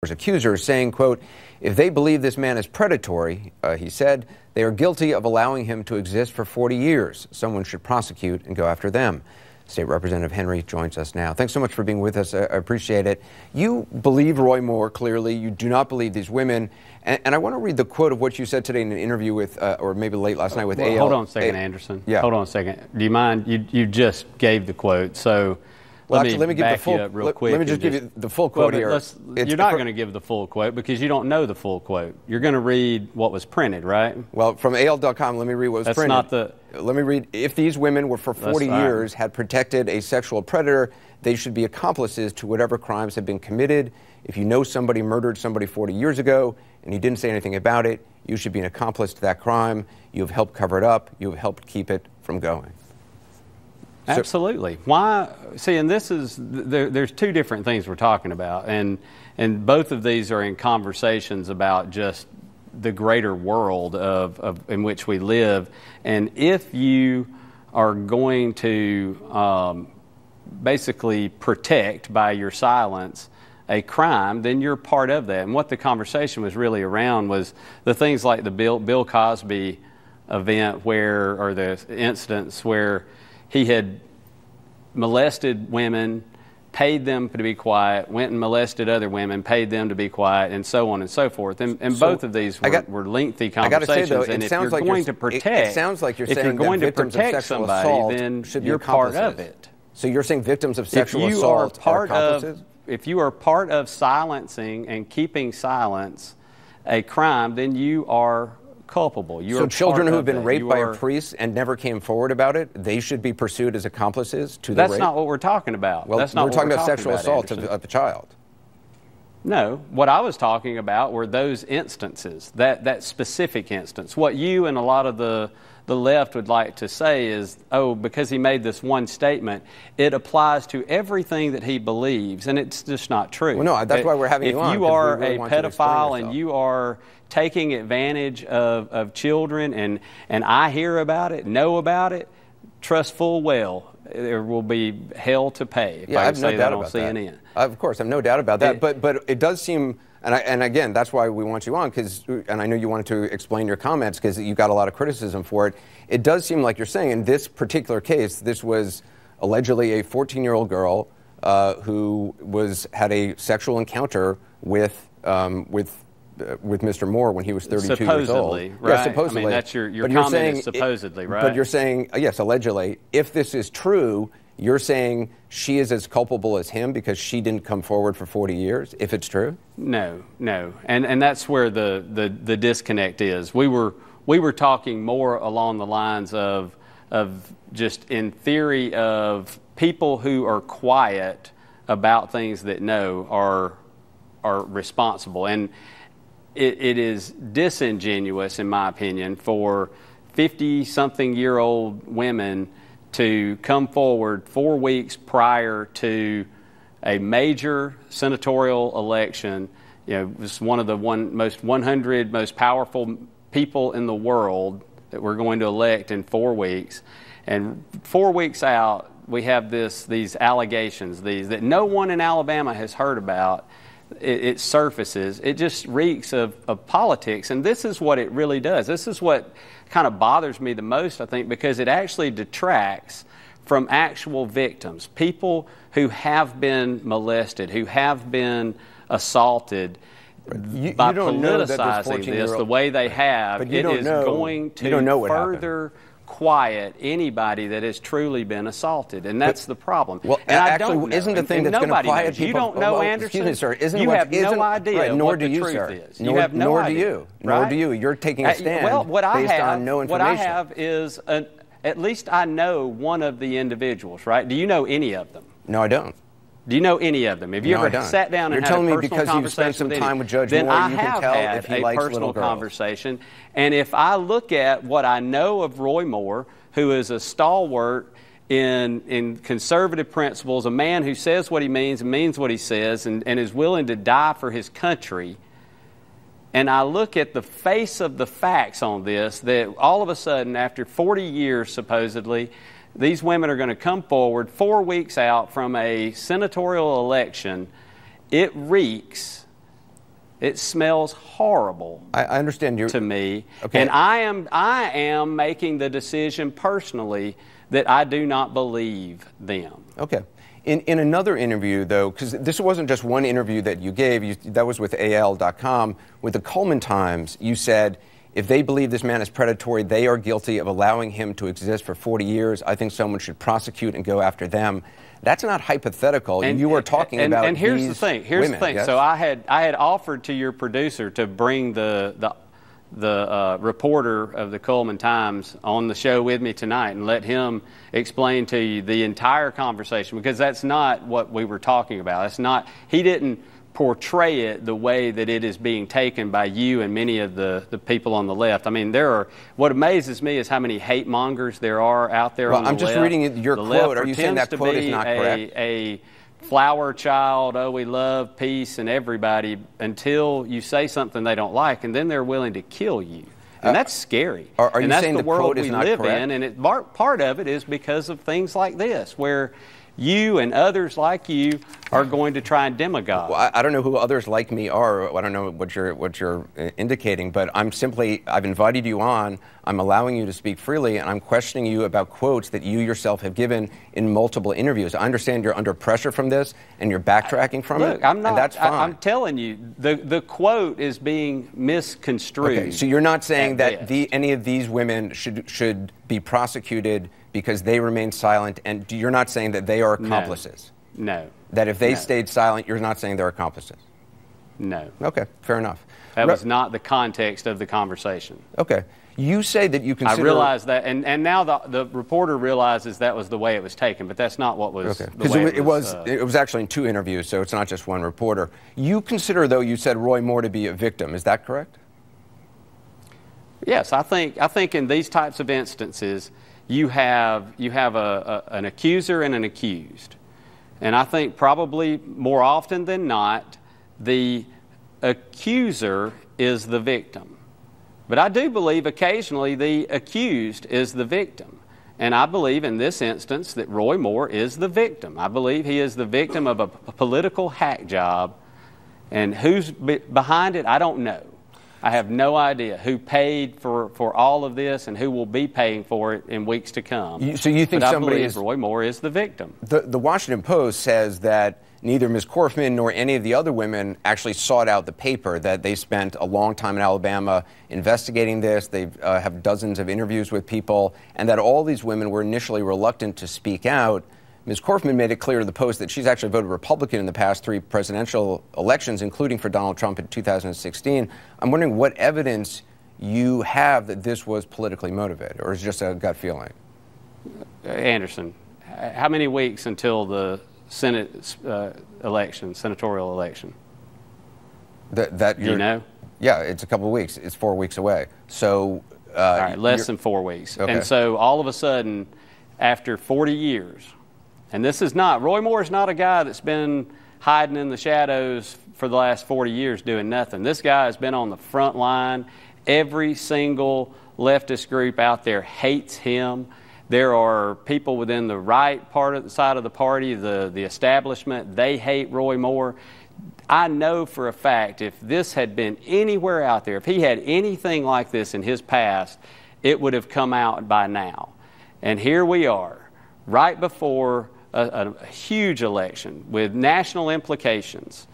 accusers, saying, quote, if they believe this man is predatory, he said, they are guilty of allowing him to exist for 40 years. Someone should prosecute and go after them. State Representative Henry joins us now. Thanks so much for being with us. I appreciate it. You believe Roy Moore, clearly. You do not believe these women. And I want to read the quote of what you said today in an interview with, or maybe late last night with AL. Hold on a second, Anderson. Yeah. Hold on a second. Do you mind? You just gave the quote, so well, let me give the full, you up real quick. Let me just give you the full quote here. You're not going to give the full quote because you don't know the full quote. You're going to read what was printed, right? Well, from AL.com, let me read what was printed. That's not the... Let me read. If these women were for 40 years had protected a sexual predator, they should be accomplices to whatever crimes have been committed. If you know somebody murdered somebody 40 years ago and you didn't say anything about it, you should be an accomplice to that crime. You have helped cover it up. You have helped keep it from going. Absolutely. Why? See, and this is there's two different things we're talking about, and both of these are in conversations about just the greater world of in which we live. And if you are going to basically protect by your silence a crime, then you're part of that. And what the conversation was really around was the things like the Bill Cosby event or the incidents where he had molested women, paid them to be quiet, went and molested other women, paid them to be quiet, and so on and so forth. And both of these were lengthy conversations. I got to say, though, and if you're going to protect, it sounds like you're if saying you're going that to victims of protect sexual somebody, assault then should be you're part of it. So you're saying victims of sexual assault are accomplices? If you are part of silencing and keeping silence a crime, then you are culpable. So children who have been raped by a priest and never came forward about it, they should be pursued as accomplices to the rape? That's not what we're talking about. Well, that's not we're talking about sexual assault Anderson. of a child. No, what I was talking about were those instances, that specific instance. What you and a lot of the left would like to say is, oh, because he made this one statement, it applies to everything that he believes, and it's just not true. Well, no, that's why we're having you on. If you are a pedophile and you are taking advantage of children, and I hear about it, know about it, trust full well there will be hell to pay if I say that on CNN. Of course, I have no doubt about that. But it does seem, and again, that's why we want you on, and I know you wanted to explain your comments because you got a lot of criticism for it. It does seem like you're saying in this particular case, this was allegedly a 14-year-old girl who had a sexual encounter with Mr. Moore when he was 32 years old. Right? Yeah, supposedly. I mean, that's your comment is supposedly, right? But you're saying, yes, allegedly. If this is true, you're saying she is as culpable as him because she didn't come forward for 40 years, if it's true? No. And that's where the disconnect is. We were talking more along the lines of just in theory of people who are quiet about things that are responsible. And it is disingenuous, in my opinion, for 50-something-year-old women to come forward 4 weeks prior to a major senatorial election. You know, it was one of the 100 most powerful people in the world that we're going to elect in 4 weeks. And 4 weeks out, we have these allegations, that no one in Alabama has heard about. It surfaces. It just reeks of politics, and this is what it really does. This is what kind of bothers me the most, I think, because it actually detracts from actual victims, people who have been molested, who have been assaulted. By politicizing this the way they have, it is going to further quiet anybody that has truly been assaulted, and that's the problem. Well, and I actually, don't know. isn't the thing that's going to quiet people? You don't know, Anderson. Excuse me, sir. You have no idea nor what do the you, truth sir. is. You have no idea. Nor do you. You're taking a stand based on no information. What I have is at least I know one of the individuals, right? Do you know any of them? No, I don't. Do you know any of them? Have you ever sat down and had a personal conversation? You're telling me because you've spent some time with Judge Moore, you can tell if he likes little girls. Then I have had a personal conversation, and if I look at what I know of Roy Moore, who is a stalwart in conservative principles, a man who says what he means and means what he says, and is willing to die for his country, and I look at the face of the facts on this, that all of a sudden, after 40 years supposedly, these women are going to come forward 4 weeks out from a senatorial election. It reeks It smells horrible. I understand you to me, okay. And I am making the decision personally that I do not believe them. Okay. In another interview, though, because this wasn't just one interview that you gave, that was with AL.com, with the Coleman Times, you said, if they believe this man is predatory, they are guilty of allowing him to exist for 40 years. I think someone should prosecute and go after them. That's not hypothetical. And you were talking about and here's these the thing. women, yes? So I had offered to your producer to bring the reporter of the Coleman Times on the show with me tonight and let him explain to you the entire conversation, because that's not what we were talking about. It's not. He didn't portray it the way that it is being taken by you and many of the people on the left. I mean, what amazes me is how many hate mongers there are out there on the left. I'm just reading your quote. Are you saying that quote is not correct? A flower child, oh, we love peace and everybody, until you say something they don't like, and then they're willing to kill you. And that's scary. Are you saying the world quote is we not live correct? in, and part of it is because of things like this, where you and others like you are going to try and demagogue. Well, I don't know who others like me are. I don't know what you're indicating, but I've invited you on. I'm allowing you to speak freely, and I'm questioning you about quotes that you yourself have given in multiple interviews. I understand you're under pressure from this, and you're backtracking from it. I'm not. And that's fine. I'm telling you, the quote is being misconstrued. Okay, so you're not saying that any of these women should be prosecuted because they remain silent, and you're not saying that they are accomplices? No. That if they stayed silent, you're not saying they're accomplices? No. Okay, fair enough. That was not the context of the conversation. Okay. You say that you consider... I realize that, and now the reporter realizes that was the way it was taken, but that's not what was the way it was actually in two interviews, so it's not just one reporter. You consider, though, you said Roy Moore to be a victim. Is that correct? Yes, I think in these types of instances, you have an accuser and an accused. And I think probably more often than not, the accuser is the victim. But I do believe occasionally the accused is the victim. And I believe in this instance that Roy Moore is the victim. I believe he is the victim of a political hack job. And who's behind it, I don't know. I have no idea who paid for all of this and who will be paying for it in weeks to come. So you think somebody is... Roy Moore is the victim. The Washington Post says that neither Ms. Korfman nor any of the other women actually sought out the paper, that they spent a long time in Alabama investigating this. They have dozens of interviews with people, and that all these women were initially reluctant to speak out. Ms. Korfman made it clear to the Post that she's actually voted Republican in the past 3 presidential elections, including for Donald Trump in 2016. I'm wondering what evidence you have that this was politically motivated, or is it just a gut feeling? Anderson, how many weeks until the Senate senatorial election? Do you know? Yeah, it's a couple of weeks. It's 4 weeks away. So, all right, less than 4 weeks. Okay. And so all of a sudden, after 40 years, and this is not, Roy Moore is not a guy that's been hiding in the shadows for the last 40 years doing nothing. This guy has been on the front line. Every single leftist group out there hates him. There are people within the right part of the side of the party, the establishment, they hate Roy Moore. I know for a fact if this had been anywhere out there, if he had anything like this in his past, it would have come out by now. And here we are, right before a huge election with national implications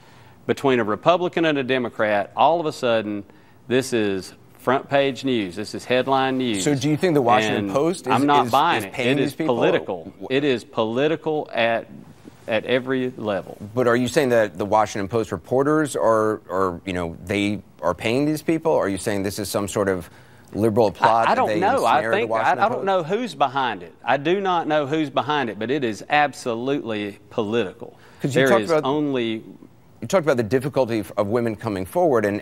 between a Republican and a Democrat. All of a sudden, this is front page news. This is headline news. So do you think the Washington Post I'm not buying it. It is political. It is political at every level. But are you saying that the Washington Post reporters are they are paying these people? Or are you saying this is some sort of liberal plot? I don't know. I don't know who's behind it. I do not know who's behind it, but it is absolutely political. You talked about the difficulty of women coming forward, and